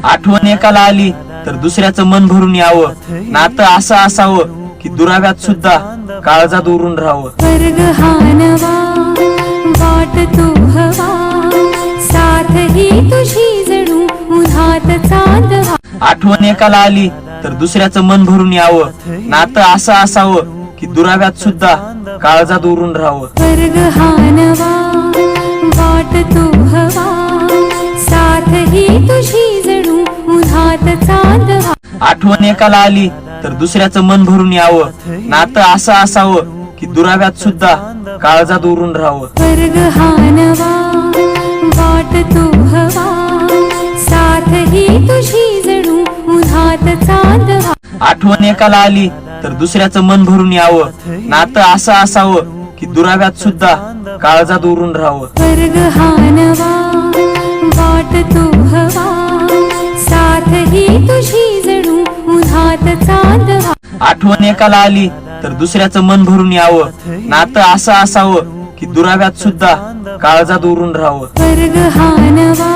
आठवण एकाला आली तर दुसऱ्याचं मन भरून यावं. नातं असं असावं की दुराव्यात सुद्धा काळजात उरून राहावं. स्वर्ग हा नवा वाट तो हवा, साथ ही तुझी जणू उन्हात चांदवा. आठवण एकाला आली तर दुसऱ्याचं मन भरून यावं. नातं असं असावं की दुराव्यात सुद्धा काळजात उरून राहावं. स्वर्ग हा नवा वाट तो हवा, साथ ही तुझी जणू उन्हात चांदवा. आठवण एकाला आली तर दुसऱ्याचं मन भरून यावं. नातं असं असावं की दुराव्यात सुद्धा काळजात उरून राहावं. स्वर्ग हा नवा वाट तो हवा, साथ ही तुझी जणू उन्हात चांदवा. आठवण एकाला आली तर दुसऱ्याचं मन भरून यावं. नातं असं असावं की दुराव्यात सुद्धा काळजात उरून राहावं. स्वर्ग हा नवा वाट तो हवा, साथ ही तुझी जणू उन्हात चांदवा. आठवण एकाला आली तर दुसऱ्याचं मन भरून यावं. नातं असं असावं की दुराव्यात सुद्धा काळजात उरून राहावं. स्वर्ग हा नवा